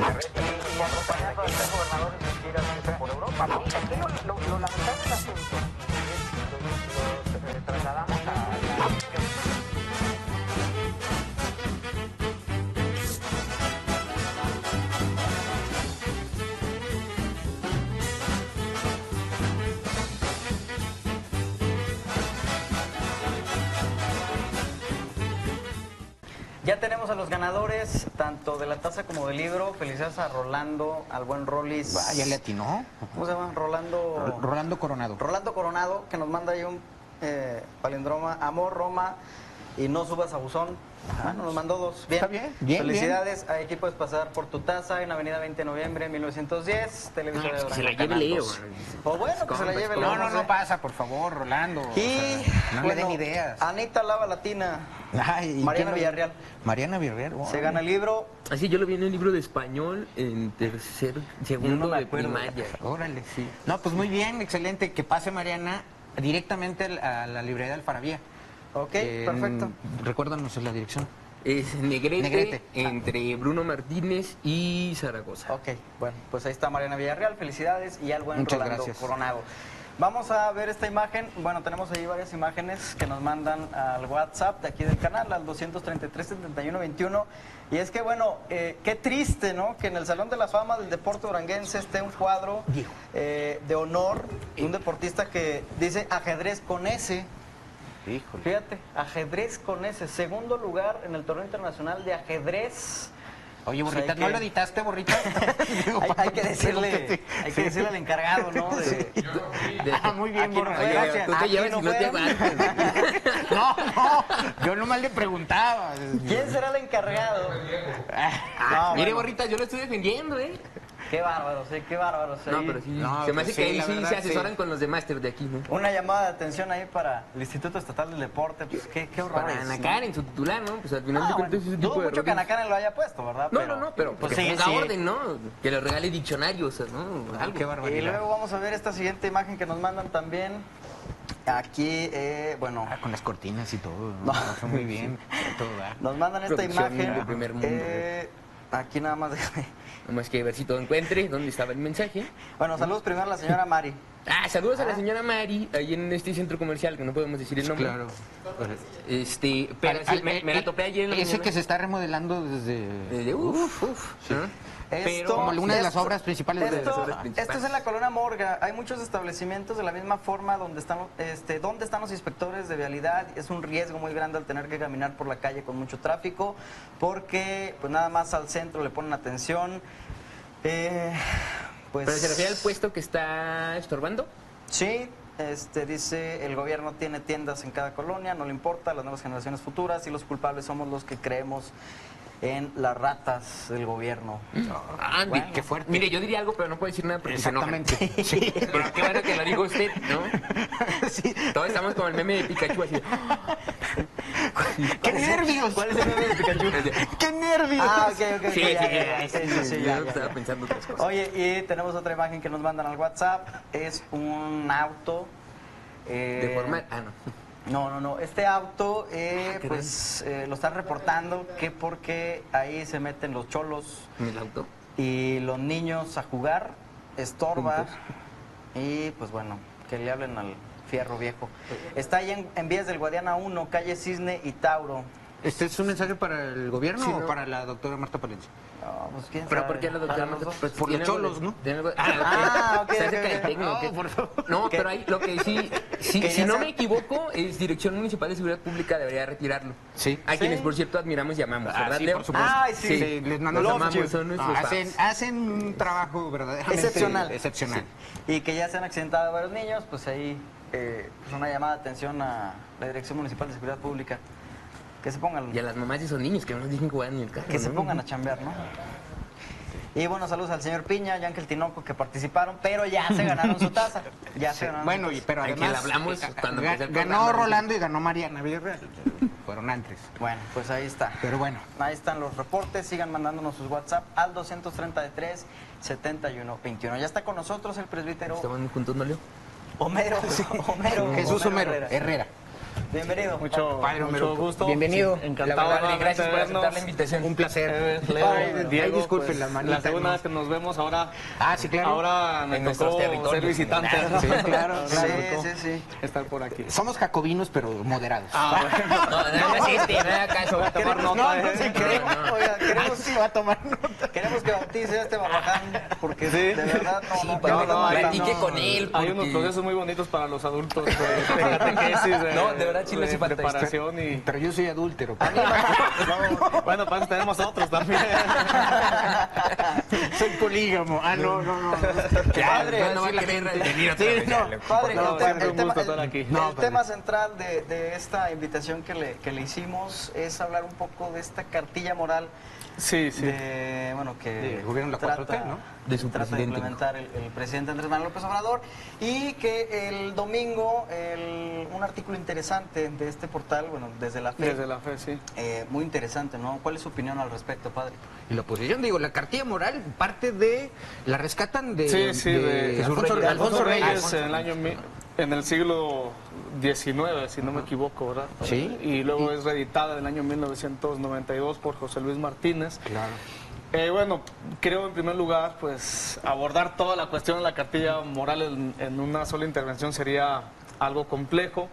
Acompañando a tres gobernadores en giras por Europa. Aquí lo lamentable del asunto es los trasladamos a la... Ya tenemos a los ganadores, tanto de la taza como del libro. Felicidades a Rolando, al buen Rolis. Ya le atinó. ¿Cómo se llama? Rolando Coronado. Rolando Coronado, que nos manda ahí un palindroma. Amor, Roma y no subas a buzón. Bueno, nos mandó dos. Bien. Está bien, bien. Felicidades. Bien. Aquí puedes pasar por tu taza en Avenida 20 de Noviembre, 1910. Televisor de que se la lleve Leo. O bueno, que se la lleve Leo. No pasa, por favor, Rolando. Y no bueno, le den ideas. Anita Lava Latina. Ay, Mariana Villarreal. Mariana Villarreal. Se gana el libro. Así yo lo vi en un libro de español en segundo de primaria. Órale, sí. No, pues muy bien, excelente. Que pase Mariana directamente a la librería de Alfarabía. Ok, perfecto. Recuérdanos la dirección. Es Negrete. Entre Bruno Martínez y Zaragoza. Ok, bueno, pues ahí está Mariana Villarreal, felicidades y al buen Muchas Rolando gracias. Coronado. Vamos a ver esta imagen. Bueno, tenemos ahí varias imágenes que nos mandan al WhatsApp de aquí del canal, al 233-7121. Y es que, bueno, qué triste, ¿no? Que en el Salón de la Fama del Deporte Duranguense esté un cuadro de honor de un deportista que dice ajedrez con S. Híjole. Fíjate, ajedrez con S. Segundo lugar en el torneo internacional de ajedrez. Oye, Pues Borrita, ¿no lo editaste, Borrita? hay que decirle al encargado, ¿no? Muy bien, Borrita. fue, Gracias. Tú te aquí llevas no y no te fue. aguantas. No, yo nomás le preguntaba. ¿Quién será el encargado? Mire, bueno, Borrita, yo lo estoy defendiendo, ¿eh? qué bárbaros, qué bárbaros. No, ahí. pero sí. No, se me pues hace sí, que ahí la sí verdad, se asesoran sí. con los de máster de aquí, ¿no? Una llamada de atención ahí para el Instituto Estatal del Deporte, pues qué horror. Para Anacar en su titular, ¿no? Pues al final de cuentas ese tipo dudo de mucho que errores. Anacán lo haya puesto, ¿verdad? Pero pues que sí, ponga sí. orden, ¿no? Que le regale diccionarios, ¿no? Algo. Qué Y barbaridad. luego vamos a ver esta siguiente imagen que nos mandan también. Aquí, bueno, Con las cortinas y todo. No. Está muy bien. Todo da. nos mandan esta Producción imagen. de primer mundo. Aquí nada más déjame. Nomás que ver si todo encuentre dónde estaba el mensaje. Bueno, saludos primero a la señora Mari. Saludos a la señora Mari, ahí en este centro comercial, que no podemos decir el nombre. Claro. Pero sí, me la topé ayer en la Ese mañana. que se está remodelando desde... ¿no? Esto, como una de las obras principales de... Esto es en la colonia Morga. Hay muchos establecimientos de la misma forma donde están los inspectores de vialidad. Es un riesgo muy grande al tener que caminar por la calle con mucho tráfico, porque pues nada más al centro le ponen atención. Pues, ¿Pero se refiere al puesto que está estorbando? sí, dice el gobierno tiene tiendas en cada colonia, no le importa, las nuevas generaciones futuras y los culpables somos los que creemos en las ratas del gobierno. Bueno, qué fuerte. Mire, yo diría algo, pero no puedo decir nada porque se enojan. Exactamente. Sí. Pero qué bueno que lo diga usted, ¿no? Sí. Todos estamos como el meme de Pikachu así. ¡Qué nervios! ¿Cuál es el nombre de Pikachu? ¡Qué nervios! Ah, ok, Sí, ya, yo estaba pensando otras cosas. Oye, y tenemos otra imagen que nos mandan al WhatsApp. Es un auto. De forma... No. Este auto, lo están reportando que porque ahí se meten los cholos ¿En el auto? y los niños a jugar, estorba. Juntos. Y pues bueno, que le hablen al fierro viejo. Está ahí en vías del Guadiana 1, calle Cisne y Tauro. ¿Este es un mensaje para el gobierno Sí, o no. para la doctora Marta Palencia? No, pues quién ¿Pero sabe. por qué la doctora Para los Marta? dos. Pues, Por ¿tiene los algo cholos, de- ¿no? tiene algo de- ok, Está ok, cerca del ok. técnico, No, ¿qué? por favor. No, ¿Qué? pero ahí lo que sí, Que si ya no sea- me equivoco, es Dirección Municipal de Seguridad Pública debería retirarlo. Sí. A quienes, Sí. por cierto, admiramos y amamos, ¿verdad, sí, Leo? por supuesto. Ay, sí. Sí, les Los mandamos amamos, son nuestros hacen un trabajo verdaderamente Excepcional. Sí. Y que ya se han accidentado varios niños, pues ahí pues una llamada de atención a la Dirección Municipal de Seguridad Pública. Que se pongan, Y a las mamás de esos niños que no nos dicen jugar en el carro. que se ¿no? pongan a chambear, ¿no? Y bueno, saludos al señor Piña y Ángel Tinoco que participaron, pero ya se ganaron su taza. Ya se ganaron Bueno, su taza. pero Ay, que además la hablamos cuando empecé el ganó programa. Rolando y ganó Mariana Villarreal. Fueron antes. Bueno, pues ahí está. Pero bueno. Ahí están los reportes, sigan mandándonos sus WhatsApp al 233-7121. Ya está con nosotros el presbítero. ¿Estaban juntos, no, Leo? Homero, Jesús Homero Herrera. Bienvenido. Mucho gusto. Bienvenido. Encantado. La verdad, nuevamente gracias por de aceptar la invitación. Un placer. Leo, Ay, Diego, disculpen pues, la manita. la segunda vez que nos vemos ahora. Ah, sí, claro. Ahora me En tocó nuestros territorios. ser visitante. Sí, claro, Ahora claro. me tocó Sí. estar por aquí. Somos jacobinos, pero moderados. Bueno. No existe, no hay caso. Voy a tomar Queremos- nota. no, sí, queremos, oiga, queremos, Sí, va a tomar nota. queremos que bautice a este barbaján, porque Sí. de verdad no Platique con él. Hay unos porque- procesos muy bonitos para los adultos de catequesis, No, de verdad sí le hace falta preparación y... Pero yo soy adúltero. Bueno, pues tenemos otros también. Soy polígamo. Ah, no. Padre, no va a querer venir otra vez. Padre, No, el siempre un tema- gusto estar aquí. el No, padre. tema central de esta invitación que le hicimos es hablar un poco de esta cartilla moral Sí. de, bueno, que Del gobierno de la 4T, ¿no? De su trata de presidente. implementar el presidente Andrés Manuel López Obrador, y que el domingo un artículo interesante de este portal, bueno, desde la fe, Desde la fe, sí. muy interesante, ¿no? ¿Cuál es su opinión al respecto, padre? Y la oposición, digo, la cartilla moral parte de... La rescatan de... Sí, de Alfonso Reyes. en el año en el siglo XIX, si no me equivoco, ¿verdad? Sí. Y luego es reeditada en el año 1992 por José Luis Martínez. Claro. Bueno, creo en primer lugar, pues abordar toda la cuestión de la cartilla moral en una sola intervención sería algo complejo.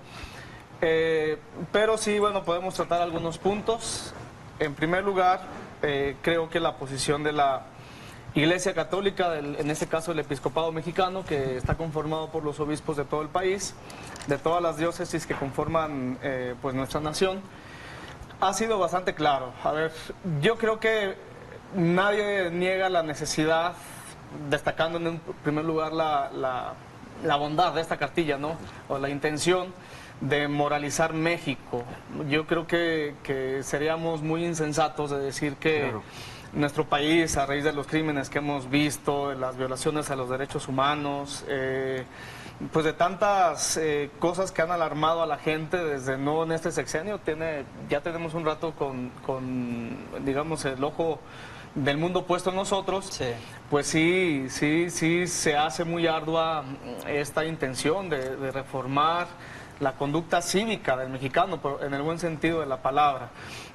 Pero sí, bueno, podemos tratar algunos puntos. En primer lugar, creo que la posición de la Iglesia Católica, en este caso el Episcopado Mexicano, que está conformado por los obispos de todo el país, de todas las diócesis que conforman pues nuestra nación, ha sido bastante claro. A ver, yo creo que nadie niega la necesidad, destacando en primer lugar la bondad de esta cartilla, ¿no? O la intención de moralizar México. Yo creo que seríamos muy insensatos de decir que Claro. nuestro país, a raíz de los crímenes que hemos visto, de las violaciones a los derechos humanos, pues de tantas cosas que han alarmado a la gente desde no en este sexenio, ya tenemos un rato con digamos, el ojo del mundo puesto en nosotros, Sí. pues sí se hace muy ardua esta intención de reformar la conducta cívica del mexicano, pero en el buen sentido de la palabra.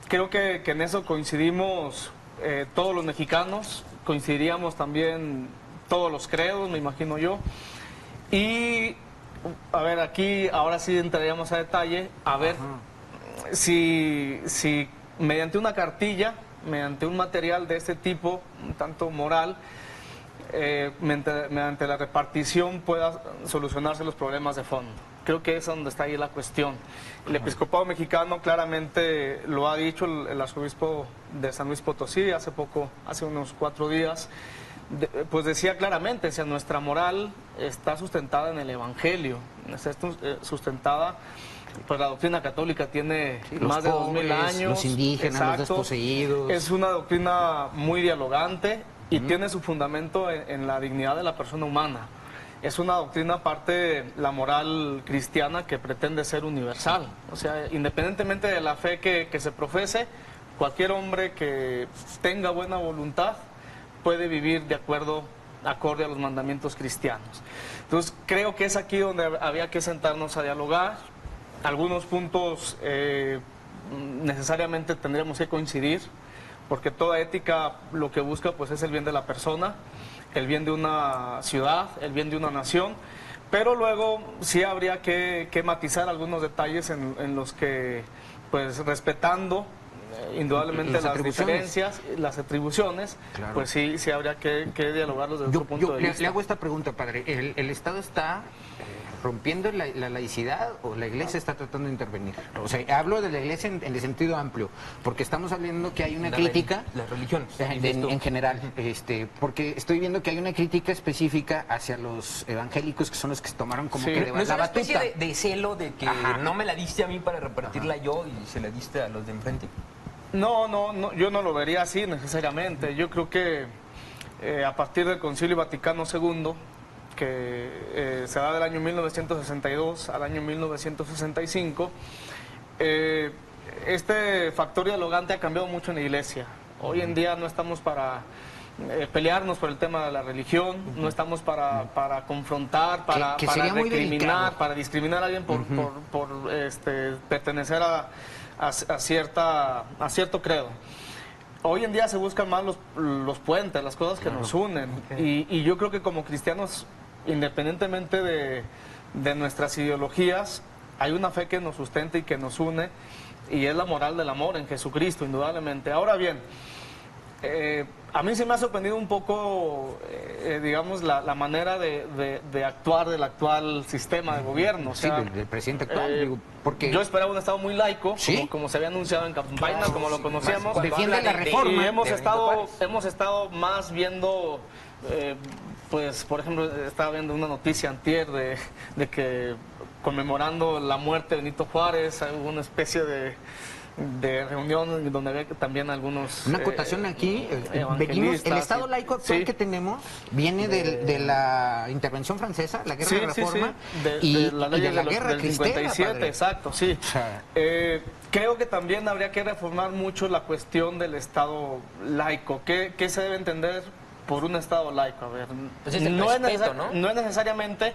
Creo que en eso coincidimos todos los mexicanos, coincidiríamos también todos los credos, me imagino yo. Y, a ver, aquí ahora sí entraríamos a detalle, a ver si mediante una cartilla, mediante un material de este tipo, un tanto moral, mediante la repartición pueda solucionarse los problemas de fondo. Creo que es donde está ahí la cuestión. El episcopado mexicano claramente lo ha dicho el arzobispo de San Luis Potosí hace unos 4 días, pues decía claramente, si nuestra moral está sustentada en el Evangelio, está sustentada, pues la doctrina católica tiene Sí, los más de 2000 pobres, años. los indígenas, los desposeídos. Es una doctrina muy dialogante y tiene su fundamento en la dignidad de la persona humana. Es una doctrina aparte de la moral cristiana que pretende ser universal. O sea, independientemente de la fe que se profese, cualquier hombre que tenga buena voluntad puede vivir acorde a los mandamientos cristianos. Entonces, creo que es aquí donde había que sentarnos a dialogar. Algunos puntos necesariamente tendríamos que coincidir, porque toda ética lo que busca pues es el bien de la persona, el bien de una ciudad, el bien de una nación, pero luego sí habría que matizar algunos detalles en los que, pues respetando indudablemente Las las atribuciones. diferencias, las atribuciones, Claro. pues sí habría que dialogarlos desde Yo, otro punto de le vista. hago esta pregunta, padre. ¿El Estado está rompiendo la laicidad o la Iglesia está tratando de intervenir? O sea, hablo de la Iglesia en el sentido amplio, porque estamos hablando que hay una crítica... Las religiones. En general, porque estoy viendo que hay una crítica específica hacia los evangélicos, que son los que tomaron como Sí. que No es la una especie batuta. de celo de que Ajá. no me la diste a mí para repartirla yo y se la diste a los de enfrente. No, yo no lo vería así necesariamente. Yo creo que a partir del Concilio Vaticano II, que se da del año 1962 al año 1965, este factor dialogante ha cambiado mucho en la Iglesia. Hoy en día no estamos para pelearnos por el tema de la religión, no estamos para confrontar, para sería muy recriminar, delicado. para discriminar a alguien por pertenecer a cierto credo. Hoy en día se buscan más los puentes, las cosas que nos unen. Y yo creo que como cristianos, independientemente de nuestras ideologías, hay una fe que nos sustenta y que nos une, y es la moral del amor en Jesucristo, indudablemente. Ahora bien, a mí se me ha sorprendido un poco, digamos, la manera de actuar del actual sistema de gobierno. O sea, sí, del presidente actual. Digo, porque yo esperaba un Estado muy laico, ¿sí? como se había anunciado en campaña, como lo conocíamos. Defiende la Y reforma. hemos estado más viendo, pues, por ejemplo, estaba viendo una noticia antier de que conmemorando la muerte de Benito Juárez, hubo una especie de reunión donde había también algunos... Una acotación aquí, venimos, el evangelistas, Estado laico actual sí. que tenemos viene de la intervención francesa, la guerra de reforma, de la ley y de la del guerra cristera, 57, padre. exacto, sí. O sea, Creo que también habría que reformar mucho la cuestión del Estado laico. ¿Qué se debe entender por un Estado laico? A ver, Pues es el respeto, ¿no? No es necesariamente...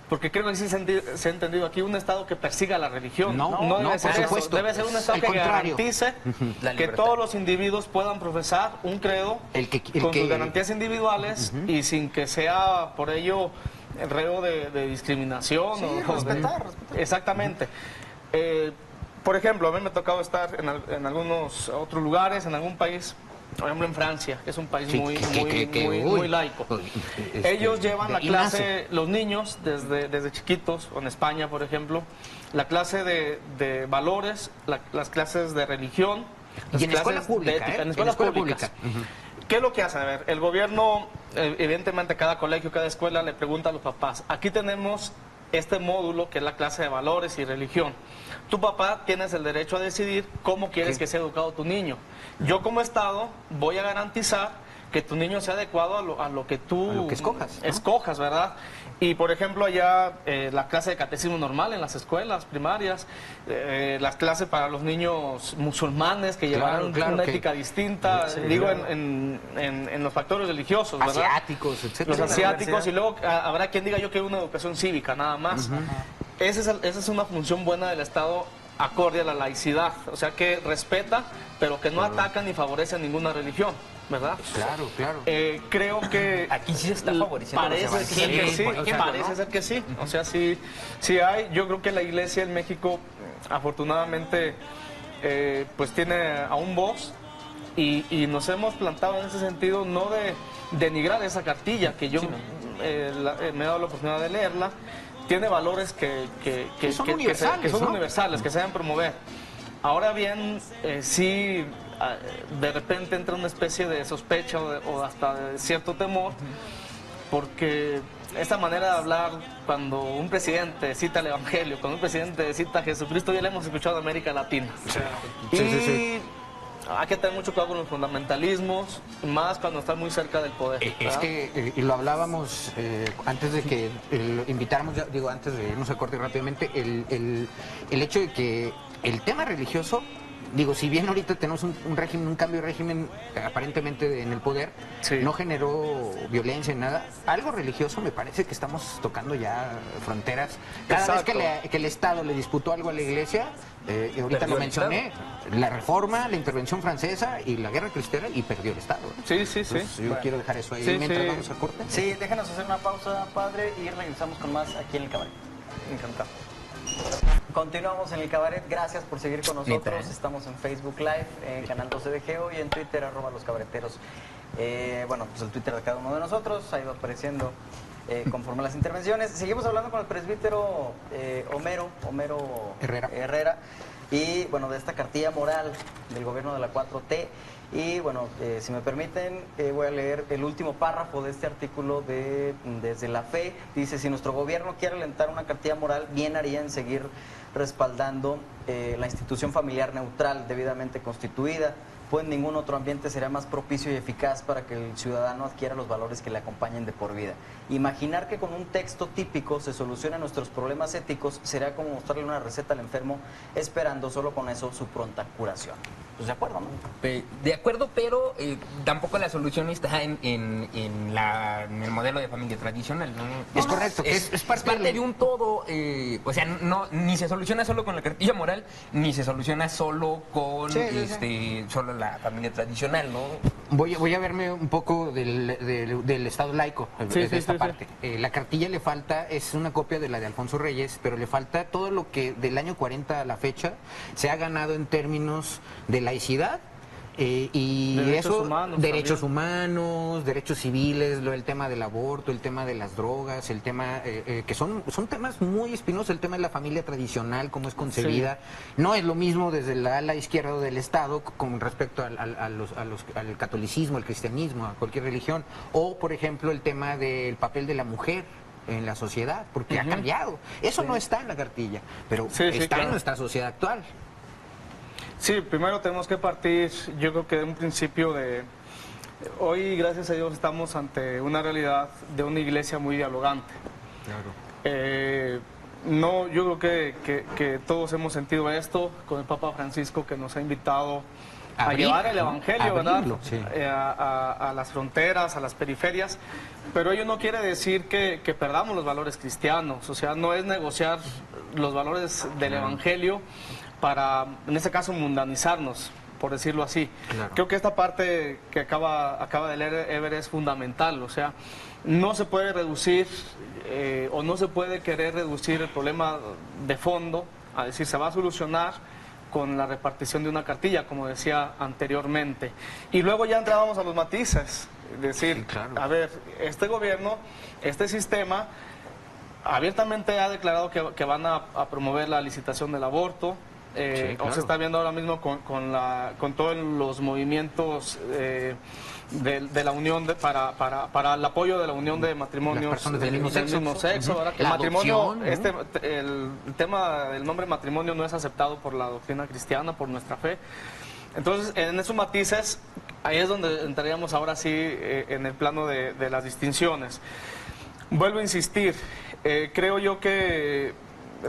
Porque creo que sí se ha entendido aquí un Estado que persiga la religión. No, debe ser por eso. supuesto. Debe ser un Estado Al que contrario. garantice La que libertad. todos los individuos puedan profesar un credo con sus garantías individuales y sin que sea por ello reo de discriminación. Sí, o respetar. Exactamente. Por ejemplo, a mí me ha tocado estar en algunos otros lugares, en algún país. Por ejemplo, en Francia, que es un país Sí, muy laico. Ellos llevan la y clase, los niños, desde chiquitos, o en España, por ejemplo, la clase de valores, las clases de religión, las Y en escuela clases de pública, ética, ¿eh? en escuelas En escuela públicas. pública. ¿Qué es lo que hacen? A ver, el gobierno, evidentemente, cada colegio, cada escuela le pregunta a los papás. Aquí tenemos este módulo que es la clase de valores y religión. Tu papá tienes el derecho a decidir cómo quieres que sea educado tu niño. Yo como Estado voy a garantizar que tu niño sea adecuado a lo que tú A lo que escojas, ¿no? escojas, ¿verdad? Y por ejemplo allá la clase de catecismo normal en las escuelas primarias, las clases para los niños musulmanes que llevarán una ética distinta, digo en los factores religiosos, ¿verdad? Asiáticos, etcétera. Los asiáticos, y luego habrá quien diga yo quiero una educación cívica, nada más. Esa es una función buena del Estado acorde a la laicidad, o sea que respeta, pero que no ataca ni favorece a ninguna religión, ¿verdad? Claro, claro. Creo que Aquí sí se está favoreciendo los parece ser que evangélicos, sí, por ejemplo, parece ¿no? ser que sí, o sea, sí hay. Yo creo que la iglesia en México, afortunadamente, pues tiene aún voz, y nos hemos plantado en ese sentido, no de denigrar esa cartilla, que yo me he dado la oportunidad de leerla. Tiene valores que son universales, ¿no? universales, que se deben promover. Ahora bien, sí, de repente entra una especie de sospecha o hasta de cierto temor, porque esta manera de hablar, cuando un presidente cita el Evangelio, cuando un presidente cita a Jesucristo, ya lo hemos escuchado en América Latina. Sí. Hay que tener mucho cuidado con los fundamentalismos, más cuando están muy cerca del poder. Es ¿verdad? que, y lo hablábamos antes de que lo invitáramos, digo, antes de irnos a corte rápidamente, el hecho de que el tema religioso, digo, si bien ahorita tenemos un régimen, un cambio de régimen aparentemente en el poder, Sí. no generó violencia en nada, algo religioso me parece que estamos tocando ya fronteras. Cada Exacto. vez que el Estado le disputó algo a la Iglesia, y ahorita lo mencioné, la reforma, la intervención francesa y la guerra cristera, y perdió el Estado. Sí, sí, sí. Entonces, yo quiero dejar eso ahí Sí, mientras sí. vamos a corte. Sí, déjanos hacer una pausa, padre, y regresamos con más aquí en el cabaret. Encantado. Continuamos en el cabaret, gracias por seguir con nosotros. Neta, ¿eh? Estamos en Facebook Live, en Canal 12 de Geo, y en Twitter, @los cabareteros. Bueno, pues el Twitter de cada uno de nosotros ha ido apareciendo conforme las intervenciones. Seguimos hablando con el presbítero Homero Herrera, y bueno, de esta cartilla moral del gobierno de la 4T. Y bueno, si me permiten, voy a leer el último párrafo de este artículo de Desde la Fe. Dice: si nuestro gobierno quiere alentar una cartilla moral, bien haría en seguir respaldando la institución familiar neutral debidamente constituida, pues en ningún otro ambiente sería más propicio y eficaz para que el ciudadano adquiera los valores que le acompañen de por vida. Imaginar que con un texto típico se solucionan nuestros problemas éticos sería como mostrarle una receta al enfermo esperando solo con eso su pronta curación. Pues de acuerdo, ¿no? De acuerdo, pero tampoco la solución está en el modelo de familia tradicional, ¿no? Es correcto, Es parte de un todo. O sea, ni se soluciona solo con la cartilla moral, ni se soluciona solo con solo la familia tradicional, ¿no? Voy a verme un poco del Estado laico, de esta parte. La cartilla le falta, es una copia de la de Alfonso Reyes, pero le falta todo lo que del año 40 a la fecha se ha ganado en términos de laicidad y derechos humanos, derechos civiles, el tema del aborto, el tema de las drogas, el tema que son temas muy espinosos, el tema de la familia tradicional, cómo es concebida. No es lo mismo desde la ala izquierda del Estado con respecto al catolicismo, al cristianismo, a cualquier religión, o por ejemplo el tema del papel de la mujer en la sociedad, porque ha cambiado. Eso no está en la cartilla, pero está en nuestra sociedad actual. Sí, primero tenemos que partir, yo creo que de un principio de... Hoy, gracias a Dios, estamos ante una realidad de una iglesia muy dialogante. Claro. No, yo creo que todos hemos sentido esto con el Papa Francisco, que nos ha invitado a llevar el Evangelio, ¿verdad? Sí. A las fronteras, a las periferias, pero ello no quiere decir que perdamos los valores cristianos, o sea, no es negociar los valores del Evangelio para, en este caso, mundanizarnos, por decirlo así. Claro. Creo que esta parte que acaba de leer Ever es fundamental, o sea, no se puede reducir o no se puede querer reducir el problema de fondo a decir se va a solucionar con la repartición de una cartilla, como decía anteriormente. Y luego ya entrábamos a los matices, es decir, a ver, este gobierno, este sistema, abiertamente ha declarado que van a promover la licitación del aborto. O se está viendo ahora mismo con todos los movimientos de la unión para el apoyo de la unión de matrimonios del mismo sexo, ¿verdad? El matrimonio, el tema del nombre matrimonio no es aceptado por la doctrina cristiana, por nuestra fe. Entonces, en esos matices, ahí es donde entraríamos ahora sí en el plano de las distinciones. Vuelvo a insistir, creo yo que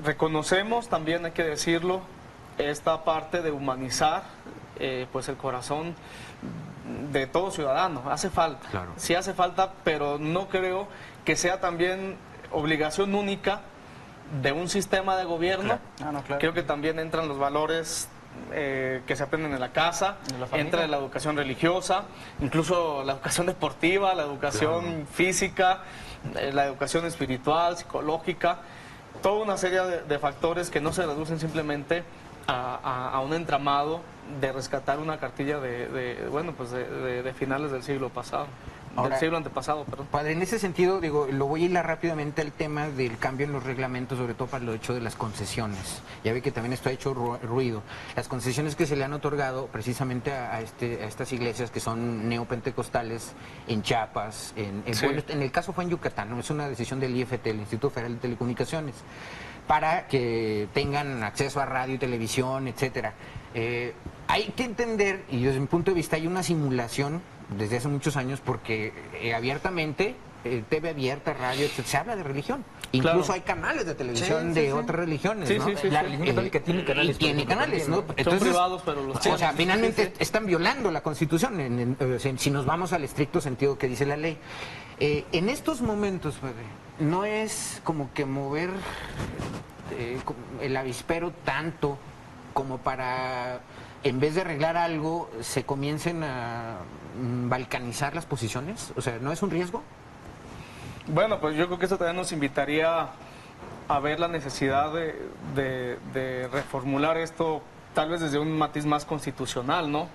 reconocemos, también hay que decirlo, esta parte de humanizar pues el corazón de todo ciudadano. Hace falta, sí hace falta, pero no creo que sea también obligación única de un sistema de gobierno. Creo que también entran los valores que se aprenden en la casa, entra la educación religiosa, incluso la educación deportiva, la educación física, la educación espiritual, psicológica, toda una serie de factores que no se reducen simplemente a un entramado de rescatar una cartilla de finales del siglo pasado. Ahora, del siglo antepasado, perdón. Padre, en ese sentido, digo, lo voy a hilar rápidamente al tema del cambio en los reglamentos, sobre todo para lo hecho de las concesiones. Ya ve que también esto ha hecho ruido. Las concesiones que se le han otorgado precisamente a estas iglesias que son neopentecostales en Chiapas, bueno, en el caso fue en Yucatán, ¿no? Es una decisión del IFT, el Instituto Federal de Telecomunicaciones, para que tengan acceso a radio y televisión, etcétera. Hay que entender, y desde mi punto de vista hay una simulación desde hace muchos años, porque abiertamente, TV abierta, radio, etcétera, se habla de religión. Incluso hay canales de televisión de otras religiones, ¿no? La religión católica tiene canales. Tiene canales, ¿no? Entonces, son privados, pero los o sea, finalmente están violando la Constitución, si nos vamos al estricto sentido que dice la ley. En estos momentos, padre, no es como que mover el avispero tanto como para, en vez de arreglar algo, se comiencen a balcanizar las posiciones. O sea, ¿no es un riesgo? Bueno, pues yo creo que eso también nos invitaría a ver la necesidad de reformular esto, tal vez desde un matiz más constitucional, ¿no?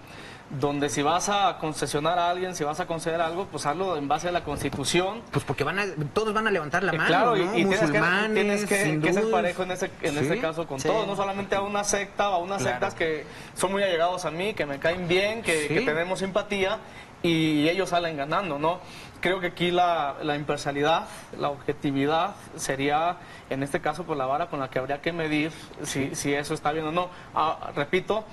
Donde si vas a concesionar a alguien, si vas a conceder algo, pues hazlo en base a la Constitución. Pues porque todos van a levantar la mano, claro, ¿no? y musulmanes, tienes que ser parejo en este caso con todos, no solamente a una secta o a unas sectas que son muy allegados a mí, que me caen bien, que tenemos simpatía y ellos salen ganando, ¿no? Creo que aquí la imparcialidad, la objetividad sería, en este caso, pues la vara con la que habría que medir si eso está bien o no. Repito,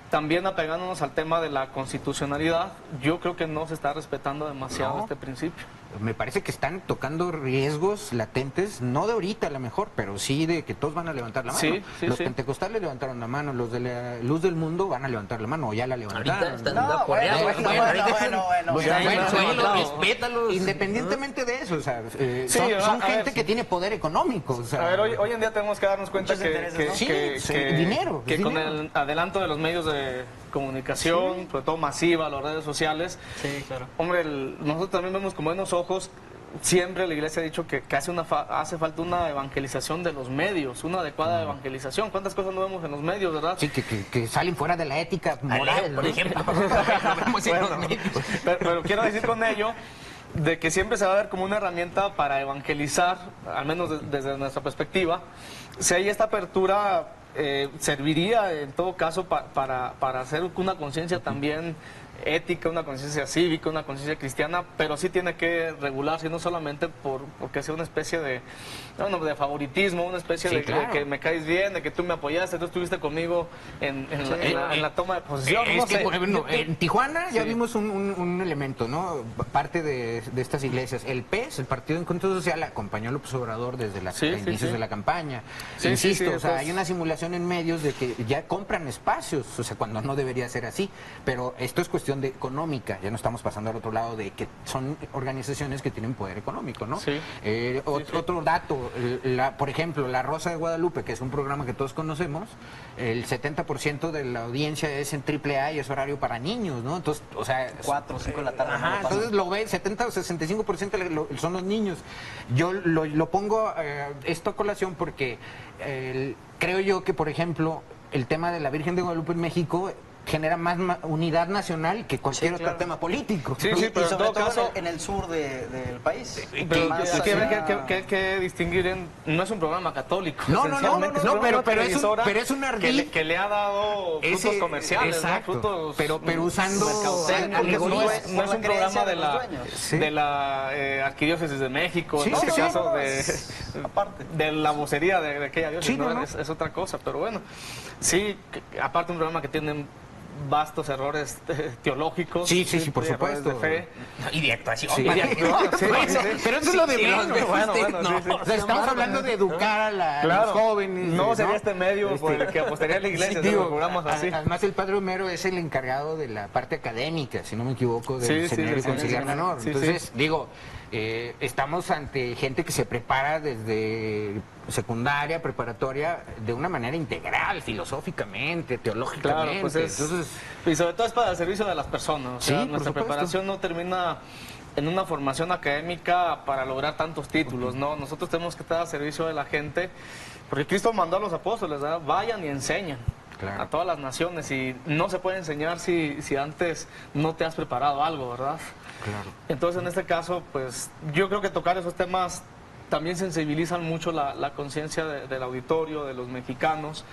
también apegándonos al tema de la constitucionalidad, yo creo que no se está respetando demasiado este principio. Me parece que están tocando riesgos latentes, no de ahorita a lo mejor, pero sí de que todos van a levantar la mano. Sí, sí, los sí. pentecostales levantaron la mano, los de la Luz del Mundo van a levantar la mano, o ya la levantaron. Ahorita están No, apoyados. Respétalos. Independientemente de eso, o sea, Sí, son a ver, gente que tiene poder económico. O sea, A ver, hoy en día tenemos que darnos cuenta Muchos intereses, ¿no? Sí, dinero, que es con dinero. el adelanto de los medios de comunicación, sobre todo masiva, las redes sociales, Sí, claro. hombre, nosotros también vemos con buenos ojos. Siempre la iglesia ha dicho que hace falta una evangelización de los medios, una adecuada evangelización. ¿Cuántas cosas no vemos en los medios, verdad? Sí, que salen fuera de la ética moral, Por ¿no? ejemplo, lo vemos en los medios. Pero quiero decir con ello de que siempre se va a ver como una herramienta para evangelizar, al menos desde nuestra perspectiva. Si hay esta apertura, serviría en todo caso para hacer una conciencia también ética, una conciencia cívica, una conciencia cristiana, pero sí tiene que regularse, no solamente porque sea una especie de favoritismo, una especie Sí, de claro. que me caes bien, de que tú me apoyaste, tú estuviste conmigo en la toma de posesión. Es no que, sé. por ejemplo, en Tijuana ya Sí. vimos un elemento, ¿no? Parte de estas iglesias. El PES, el Partido de Encuentro Social, acompañó a López Obrador desde los Sí, sí, inicios sí. de la campaña. Sí, Insisto, sí, sí, o sea, eso es- hay una simulación en medios de que ya compran espacios, o sea, cuando no debería ser así. Pero esto es cuestión de económica, ya no estamos pasando al otro lado de que son organizaciones que tienen poder económico, ¿no? Sí. Otro dato, por ejemplo, La Rosa de Guadalupe, que es un programa que todos conocemos, el 70% de la audiencia es en AAA y es horario para niños, ¿no? Entonces, o sea... 4 o 5 de la tarde. no Ajá, lo pasan. entonces lo ve, 70 o 65% son los niños. Yo lo pongo esto a colación porque creo yo que, por ejemplo, el tema de la Virgen de Guadalupe en México genera más unidad nacional que cualquier Sí, otro claro. tema político. Sí, Y pero en sobre todo todo caso- en el sur del país. Pero Más hay que ver hacia- que hay que distinguir no es un programa católico. No, esencialmente es un no, programa pero es un- televisora pero es un ardid. que le ha dado frutos Ese- comerciales, exacto, ¿no? Frutos pero usando mercadotecnia, porque alegorías. no es Por un la programa creencia de de los la dueños. Sí. de la arquidiócesis de México, Sí, en este sí, caso no, de aparte. de la vocería de aquella diócesis, Sí, ¿no? no. Es otra cosa, pero bueno, sí, aparte un programa que tiene vastos errores teológicos, Sí, por errores supuesto. de fe. Y de actuación. Sí. vaya. Pero eso es lo de Sí, menos. los ves, Bueno, sí, bueno, no. sí, sí. O sea, estamos hablando de educar a Claro, los jóvenes. no sería ¿no? este medio por el que apostaría la iglesia, Sí, ¿no? digo, Programas así. Además, el padre Homero es el encargado de la parte académica, si no me equivoco, del Sí, sí, seminario del conciliar seminario. menor. Sí, Entonces, sí. digo, estamos ante gente que se prepara desde secundaria, preparatoria, de una manera integral, filosóficamente, teológicamente. Claro, pues es, Entonces, y sobre todo es para el servicio de las personas. O sea, Sí, por nuestra supuesto. preparación no termina en una formación académica para lograr tantos títulos, ¿no? Nosotros tenemos que estar al servicio de la gente, porque Cristo mandó a los apóstoles, ¿verdad? Vayan y enseñen. Claro. A todas las naciones, y no se puede enseñar si antes no te has preparado algo, ¿verdad? claro. Entonces, en este caso, pues yo creo que tocar esos temas también sensibilizan mucho la conciencia del auditorio, de los mexicanos,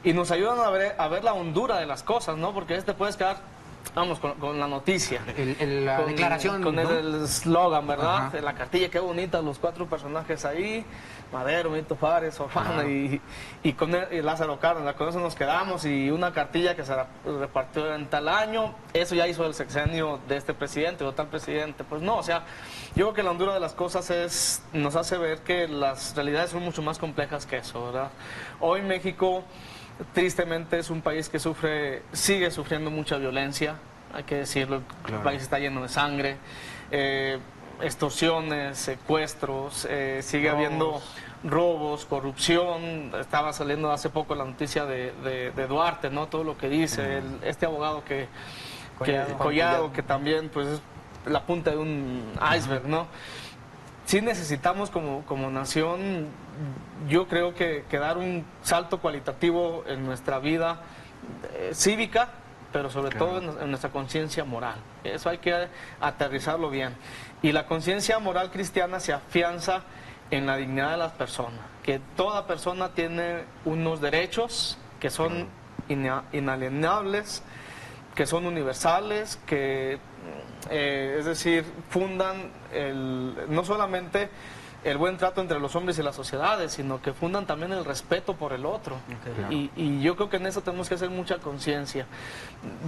y nos ayudan a ver la hondura de las cosas, ¿no? Porque te puedes quedar, vamos, con la noticia. La declaración, Con ¿no? el eslogan, ¿verdad? Ajá. En la cartilla, qué bonita, los 4 personajes ahí, Madero, Benito Juárez, Orfana Claro. y con y Lázaro Cárdenas. Con eso nos quedamos, y una cartilla que se repartió en tal año, eso ya hizo el sexenio de este presidente o tal presidente. Pues no, o sea, yo creo que la hondura de las cosas nos hace ver que las realidades son mucho más complejas que eso, ¿verdad? Hoy México, tristemente, es un país que sigue sufriendo mucha violencia, hay que decirlo. El Claro. país está lleno de sangre, extorsiones, secuestros, sigue habiendo robos, corrupción. Estaba saliendo hace poco la noticia de Duarte, ¿no? Todo lo que dice este abogado Collado, que también pues es la punta de un iceberg, ¿no? Sí necesitamos como nación, yo creo que dar un salto cualitativo en nuestra vida cívica, pero sobre todo en nuestra conciencia moral. Eso hay que aterrizarlo bien. Y la conciencia moral cristiana se afianza en la dignidad de las personas, que toda persona tiene unos derechos que son inalienables, que son universales, que es decir, fundan no solamente el buen trato entre los hombres y las sociedades, sino que fundan también el respeto por el otro. Y yo creo que en eso tenemos que hacer mucha conciencia.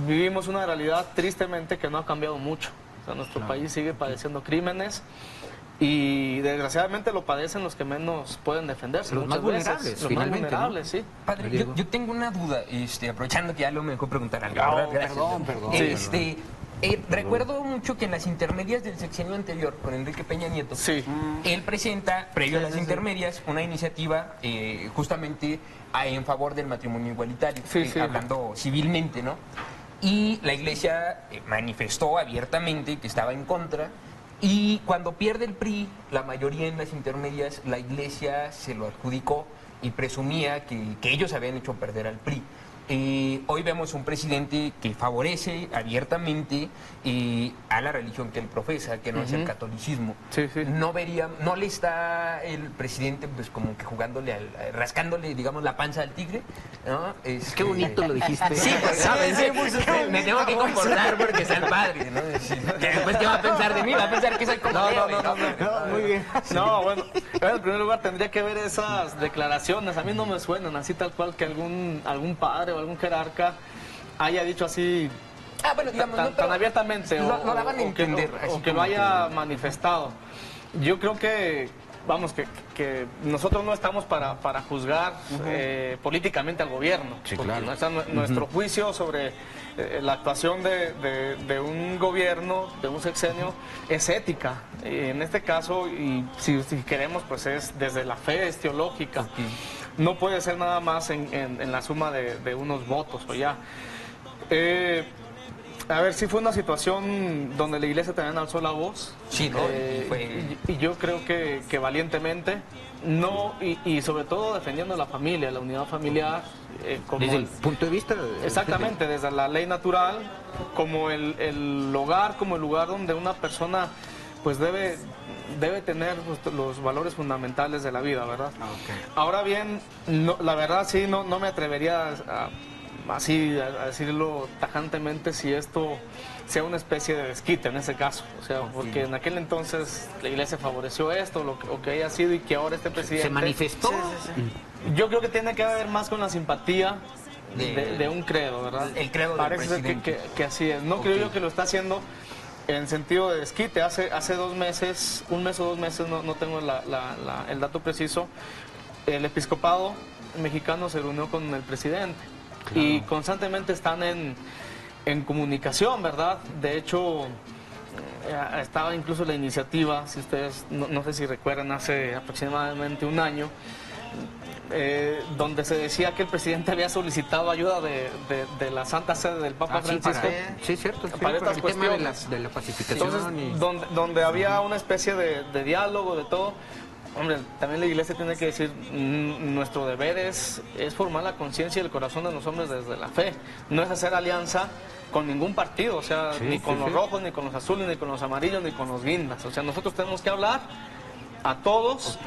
Vivimos una realidad tristemente que no ha cambiado mucho. O sea, nuestro país sigue padeciendo crímenes y desgraciadamente lo padecen los que menos pueden defenderse. Los más vulnerables, los más finalmente, vulnerables, sí. Padre, yo tengo una duda, aprovechando que ya lo me dejó preguntar algo. No, ¿verdad? Gracias. perdón. Recuerdo mucho que en las intermedias del sexenio anterior, con Enrique Peña Nieto, Sí. él presenta, previo a las intermedias, una iniciativa justamente en favor del matrimonio igualitario, Sí. hablando civilmente, ¿no? Y la iglesia manifestó abiertamente que estaba en contra. Y cuando pierde el PRI, la mayoría en las intermedias, la iglesia se lo adjudicó y presumía que ellos habían hecho perder al PRI. Hoy vemos un presidente que favorece abiertamente a la religión que él profesa, que no es el catolicismo. Sí. No le está el presidente pues como que jugándole, rascándole, digamos, la panza al tigre, ¿no? Qué bonito lo dijiste. Sí, pues, ¿sabes? Me tengo que comportar porque es el padre, ¿no? Que después, ¿qué va a pensar de mí? Va a pensar que soy como Leo, Muy bien. No, bueno, en primer lugar tendría que ver esas declaraciones. A mí no me suenan así tal cual que algún padre o algún jerarca haya dicho así bueno, digamos, tan abiertamente lo daban a entender, así o que lo como haya manifestado. Yo creo que, vamos, que nosotros no estamos para juzgar políticamente al gobierno. Sí, porque claro. nuestro juicio sobre la actuación de un gobierno, de un sexenio, es ética. Y en este caso, y si queremos, pues es desde la fe, es teológica. No puede ser nada más en la suma de unos votos o ya. A ver, sí fue una situación donde la iglesia también alzó la voz. Sí, ¿no? Y yo creo que valientemente, no, y sobre todo defendiendo la familia, la unidad familiar. Como Desde el punto de vista... exactamente, desde la ley natural, como el hogar, como el lugar donde una persona pues debe tener los valores fundamentales de la vida, ¿verdad? Ahora bien, la verdad sí, no me atrevería a decirlo tajantemente si esto sea una especie de desquite en ese caso. O sea, porque en aquel entonces la iglesia favoreció esto, o que haya sido, y que ahora este presidente... ¿Se manifestó? Yo creo que tiene que ver más con la simpatía de un credo, ¿verdad? El credo del Parece ser presidente. que así es. No creo yo que lo está haciendo en sentido de desquite. Hace 2 meses, 1 mes o 2 meses, no tengo el dato preciso, el episcopado mexicano se reunió con el presidente. Claro. Y constantemente están en comunicación, ¿verdad? De hecho, estaba incluso la iniciativa, si ustedes, no sé si recuerdan, hace aproximadamente 1 año, donde se decía que el presidente había solicitado ayuda de la Santa Sede del Papa Francisco. Sí, cierto. Para estas el cuestiones. tema de la pacificación. Entonces, donde había una especie de diálogo, de todo. Hombre, también la iglesia tiene que decir, nuestro deber es formar la conciencia y el corazón de los hombres desde la fe. No es hacer alianza con ningún partido, o sea, ni con los rojos, ni con los azules, ni con los amarillos, ni con los guindas. O sea, nosotros tenemos que hablar a todos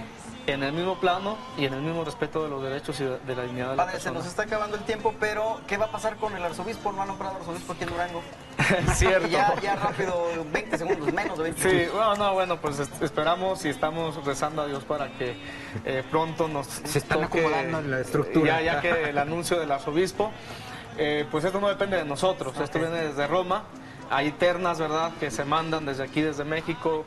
en el mismo plano y en el mismo respeto de los derechos y de la dignidad de la Padre, se persona. nos está acabando el tiempo, pero ¿qué va a pasar con el arzobispo? No ha nombrado arzobispo aquí en Durango. Cierto. Ya rápido, 20 segundos, menos de 20 Sí, segundos. bueno, pues esperamos y estamos rezando a Dios para que pronto nos Se están toque, acomodando en la estructura. ya que el anuncio del arzobispo, pues esto no depende de nosotros, esto viene desde Roma. Hay ternas, ¿verdad?, que se mandan desde aquí, desde México,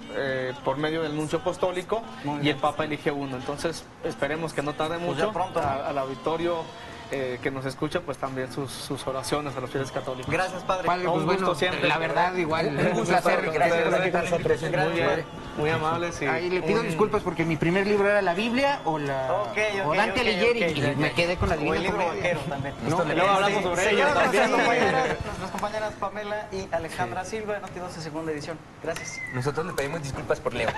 por medio del nuncio apostólico, y el Papa elige uno. Entonces, esperemos que no tarde Pues mucho. ya pronto, ¿no? Al auditorio que nos escucha, pues también sus oraciones a los fieles católicos. Gracias, Padre. Padre, pues Un gusto bueno, siempre. la verdad, igual, Un un gusto, placer. padre. Gracias por estar aquí con nosotros. Muy bien, muy amables. Ahí le pido disculpas porque mi primer libro era la Biblia o Dante Alighieri, y me quedé con la O el Divina libro Comedia. vaquero también. No, Luego hablamos sobre ello Señoras, también. nuestras compañeras Pamela y Alejandra Silva de Noti 12 segunda edición. Gracias. Nosotros le pedimos disculpas por Leo.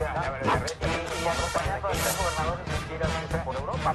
Y acompañando al gobernador de Mentiras por Europa.